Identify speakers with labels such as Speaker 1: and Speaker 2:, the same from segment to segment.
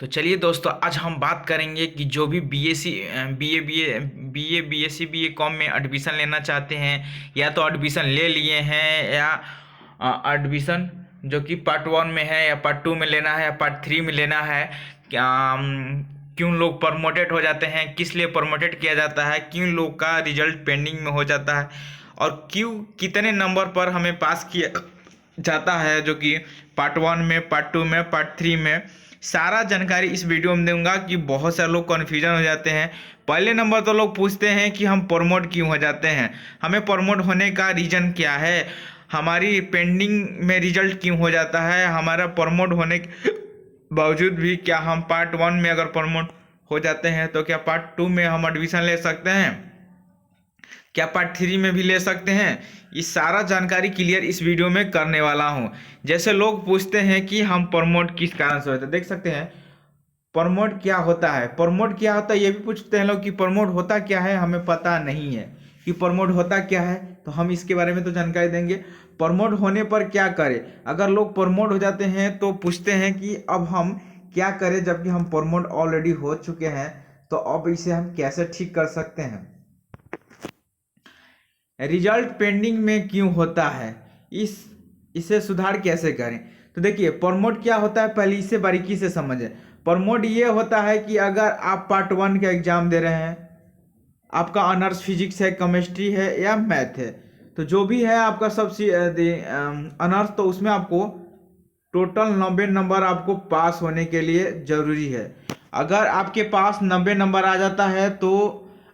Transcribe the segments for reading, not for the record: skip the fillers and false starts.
Speaker 1: तो चलिए दोस्तों, आज हम बात करेंगे कि जो भी बीएससी बीएससी बीए कॉम में एडमिशन लेना चाहते हैं या तो एडमिशन ले लिए हैं या एडमिशन जो कि पार्ट 1 में है या पार्ट 2 में लेना है या पार्ट 3 में लेना है। क्या क्यों लोग प्रमोटेड हो जाते हैं, किस लिए प्रमोटेड किया जाता है, क्यों लोग का रिजल्ट पेंडिंग में हो जाता है और क्यों कितने नंबर पर हमें पास किया जाता है, जो कि पार्ट 1 में, पार्ट 2 में, पार्ट 3 में, सारा जानकारी इस वीडियो में दूंगा। कि बहुत सारे लोग कन्फ्यूजन हो जाते हैं। पहले नंबर तो लोग पूछते हैं कि हम प्रमोट क्यों हो जाते हैं, हमें प्रमोट होने का रीज़न क्या है, हमारी पेंडिंग में रिजल्ट क्यों हो जाता है, हमारा प्रमोट होने के बावजूद भी क्या हम पार्ट 1 में अगर प्रमोट हो जाते हैं तो क्या पार्ट 2 में हम एडमिशन ले सकते हैं, क्या पार्ट 3 में भी ले सकते हैं। ये सारा जानकारी क्लियर इस वीडियो में करने वाला हूँ। जैसे लोग पूछते हैं कि हम प्रमोट किस कारण से होते हैं, देख सकते हैं प्रमोट क्या होता है, प्रमोट क्या होता है ये भी पूछते हैं लोग कि प्रमोट होता क्या है, हमें पता नहीं है कि प्रमोट होता क्या है। तो हम इसके बारे में तो जानकारी देंगे। प्रमोट होने पर क्या करें, अगर लोग प्रमोट हो जाते हैं तो पूछते हैं कि अब हम क्या करें, जबकि हम प्रमोट ऑलरेडी हो चुके हैं, तो अब इसे हम कैसे ठीक कर सकते हैं। रिजल्ट पेंडिंग में क्यों होता है, इसे सुधार कैसे करें। तो देखिए प्रमोट क्या होता है, पहले इसे बारीकी से समझें। प्रमोट ये होता है कि अगर आप पार्ट 1 का एग्जाम दे रहे हैं, आपका ऑनर्स फिजिक्स है, केमिस्ट्री है या मैथ है, तो जो भी है आपका सब ऑनर्स, तो उसमें आपको टोटल 90 नंबर आपको पास होने के लिए जरूरी है। अगर आपके पास 90 नंबर आ जाता है तो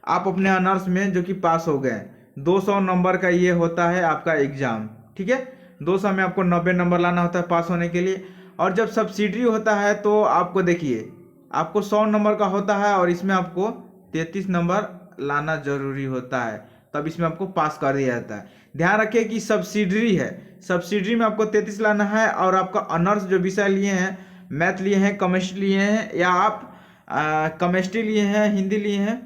Speaker 1: आप अपने ऑनर्स में जो कि पास हो गए। 200 नंबर का ये होता है आपका एग्जाम, ठीक है। 200 में आपको 90 नंबर लाना होता है पास होने के लिए। और जब सब्सिडरी होता है तो आपको देखिए, आपको 100 नंबर का होता है और इसमें आपको 33 नंबर लाना जरूरी होता है, तब इसमें आपको पास कर दिया जाता है। ध्यान रखिए कि सब्सिडरी है, सब्सिडरी में आपको 33 लाना है और आपका ऑनर्स जो विषय लिए हैं, मैथ लिए हैं, केमिस्ट्री लिए हैं या आप केमिस्ट्री लिए हैं, हिंदी लिए हैं,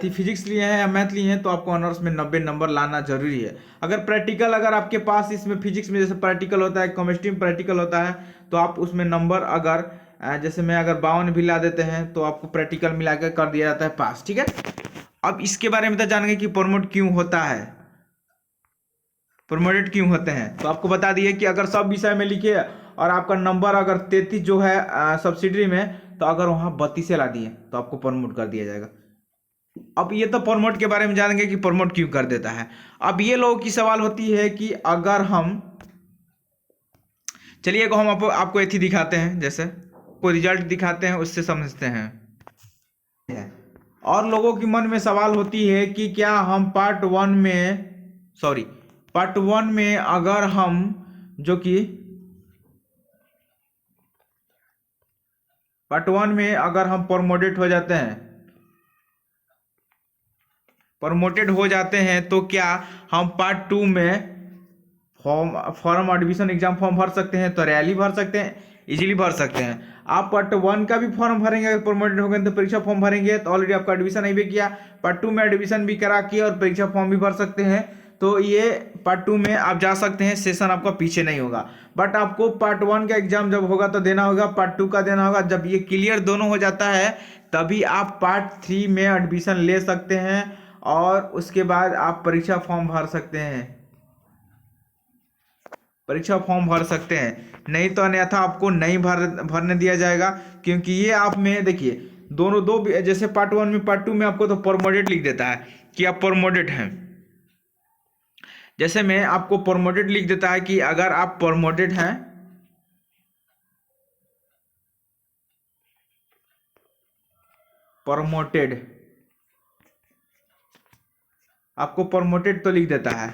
Speaker 1: फिजिक्स लिए हैं या मैथ लिए हैं, तो आपको ऑनर्स में 90 नंबर लाना जरूरी है। अगर प्रैक्टिकल अगर आपके पास इसमें फिजिक्स में जैसे प्रैक्टिकल होता है, केमिस्ट्री में प्रैक्टिकल होता है, तो आप उसमें नंबर अगर जैसे मैं अगर 52 भी ला देते हैं तो आपको प्रैक्टिकल मिला के कर दिया जाता है पास, ठीक है। अब इसके बारे में तो जानेंगे कि प्रमोट क्यों होता है, प्रमोटेड क्यों होते हैं। तो आपको बता दिए कि अगर सब विषय में लिखे और आपका नंबर अगर 33 जो है सब्सिडरी में, तो अगर वहाँ 32 ला दिए तो आपको प्रमोट कर दिया जाएगा। अब ये तो प्रमोट के बारे में जानेंगे कि प्रमोट क्यों कर देता है। अब ये लोगों की सवाल होती है कि अगर हम, चलिए हम आपको एथी दिखाते हैं, जैसे कोई रिजल्ट दिखाते हैं, उससे समझते हैं। और लोगों के मन में सवाल होती है कि क्या हम पार्ट 1 में अगर हम जो कि पार्ट 1 में अगर हम प्रमोटेड हो जाते हैं, तो क्या हम पार्ट 2 में फॉर्म एडमिशन एग्जाम फॉर्म भर सकते हैं। तो रैली भर सकते हैं, इजीली भर सकते हैं। आप पार्ट 1 का भी फॉर्म भरेंगे, अगर प्रमोटेड हो गए तो परीक्षा फॉर्म भरेंगे, तो ऑलरेडी आपका एडमिशन नहीं भी किया, पार्ट 2 में एडमिशन भी करा के और परीक्षा फॉर्म भी भर सकते हैं। तो ये पार्ट 2 में आप जा सकते हैं, सेशन आपका पीछे नहीं होगा। बट आपको पार्ट 1 का एग्जाम जब होगा तो देना होगा, पार्ट 2 का देना होगा। जब ये क्लियर दोनों हो जाता है तभी आप पार्ट 3 में एडमिशन ले सकते हैं और उसके बाद आप परीक्षा फॉर्म भर सकते हैं, नहीं तो अन्यथा आपको नहीं भरने दिया जाएगा। क्योंकि ये आप में देखिए दोनों दो, जैसे पार्ट 1 में पार्ट 2 में आपको तो प्रमोटेड लिख देता है कि आप प्रमोटेड हैं। जैसे मैं आपको प्रमोटेड लिख देता है कि अगर आप प्रमोटेड हैं, आपको प्रमोटेड तो लिख देता है।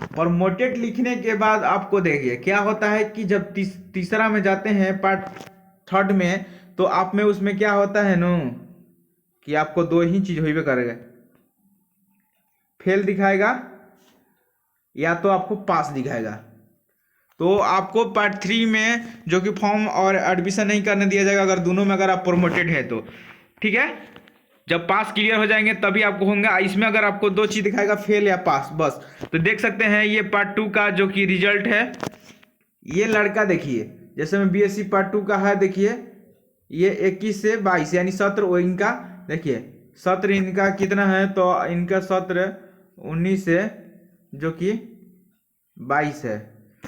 Speaker 1: प्रमोटेड लिखने के बाद आपको देखिए क्या होता है कि जब तीसरा में जाते हैं, पार्ट 3 में, तो आप में उसमें क्या होता है नो कि आपको दो ही चीज होइबे करेगा, फेल दिखाएगा या तो आपको पास दिखाएगा। तो आपको पार्ट 3 में जो कि फॉर्म और एडमिशन नहीं करने दिया जाएगा अगर दोनों में अगर आप प्रमोटेड है तो, ठीक है। जब पास क्लियर हो जाएंगे तभी आपको होंगे। इसमें अगर आपको दो चीज दिखाएगा, फेल या पास, बस। तो देख सकते हैं ये पार्ट 2 का जो कि रिजल्ट है, ये लड़का देखिए जैसे में बीएससी पार्ट 2 का है, देखिए ये 21 से 22 यानी सत्र वो इनका, देखिए सत्र इनका कितना है, तो इनका सत्र 19 से जो कि 22 है,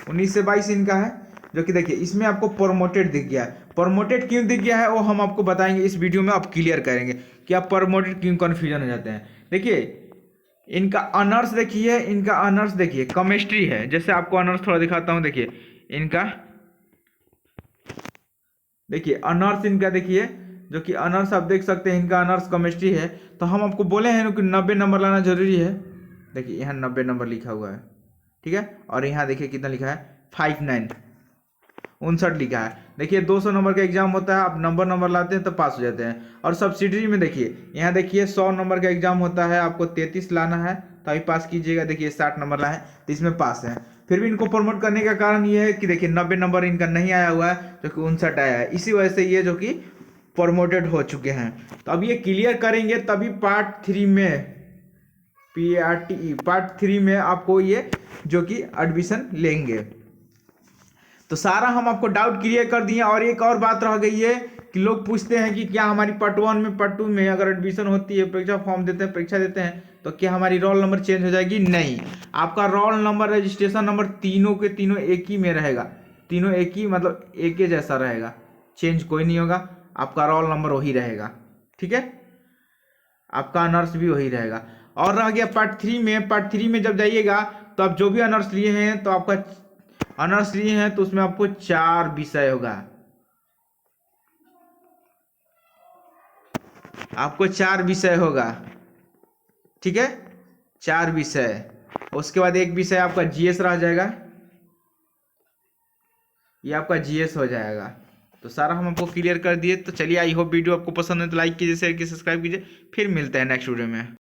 Speaker 1: 19 से 22 इनका है, जो कि देखिए इसमें आपको प्रमोटेड दिख गया है। प्रमोटेड क्यों दिख गया है वो हम आपको बताएंगे इस वीडियो में, आप क्लियर करेंगे कि आप प्रमोटेड क्यों कन्फ्यूजन हो जाते हैं। देखिए इनका ऑनर्स, देखिए इनका ऑनर्स देखिए केमिस्ट्री है। जैसे आपको ऑनर्स थोड़ा दिखाता हूँ, देखिए इनका, देखिए ऑनर्स इनका, देखिए जो कि ऑनर्स आप देख सकते हैं इनका ऑनर्स केमिस्ट्री है। तो हम आपको बोले हैं कि 90 नंबर लाना जरूरी है। देखिए यहाँ 90 नंबर लिखा हुआ है, ठीक है। और यहाँ देखिए कितना लिखा है, 59 लिखा है। देखिए 200 नंबर का एग्जाम होता है, आप नंबर लाते हैं तो पास हो जाते हैं। और सब्सिडरी में देखिए यहाँ देखिए 100 नंबर का एग्जाम होता है, आपको 33 लाना है तो अभी पास कीजिएगा। देखिए 60 नंबर लाए तो इसमें पास है। फिर भी इनको प्रमोट करने का कारण ये है कि देखिए 90 नंबर इनका नहीं आया हुआ है, जो कि 59 आया है, इसी वजह से ये जो कि प्रमोटेड हो चुके हैं। तो अब ये क्लियर करेंगे तभी पार्ट 3 में, पार्ट 3 में आपको ये जो कि एडमिशन लेंगे। तो सारा हम आपको डाउट क्लियर कर दिए। और एक और बात रह गई है कि लोग पूछते हैं कि क्या हमारी पार्ट 1 में पार्ट 2 में अगर एडमिशन होती है, परीक्षा फॉर्म देते हैं, परीक्षा देते हैं, तो क्या हमारी रोल नंबर चेंज हो जाएगी? नहीं, आपका रोल नंबर, रजिस्ट्रेशन नंबर तीनों के तीनों एक ही में रहेगा। तीनों एक ही, मतलब एक ही जैसा रहेगा, चेंज कोई नहीं होगा। आपका रोल नंबर वही रहेगा, ठीक है। आपका ऑनर्स भी वही रहेगा। और रह गया पार्ट 3 में, पार्ट 3 में जब जाइएगा तो आप जो भी ऑनर्स लिए हैं, तो आपका ऑनर्स लिए हैं तो उसमें आपको 4 विषय होगा, आपको 4 विषय होगा, ठीक है, 4 विषय। उसके बाद एक विषय आपका जीएस रह जाएगा, ये आपका जीएस हो जाएगा। तो सारा हम आपको क्लियर कर दिए। तो चलिए, आई होप वीडियो आपको पसंद है तो लाइक कीजिए, शेयर कीजिए, सब्सक्राइब कीजिए। फिर मिलते हैं नेक्स्ट वीडियो में।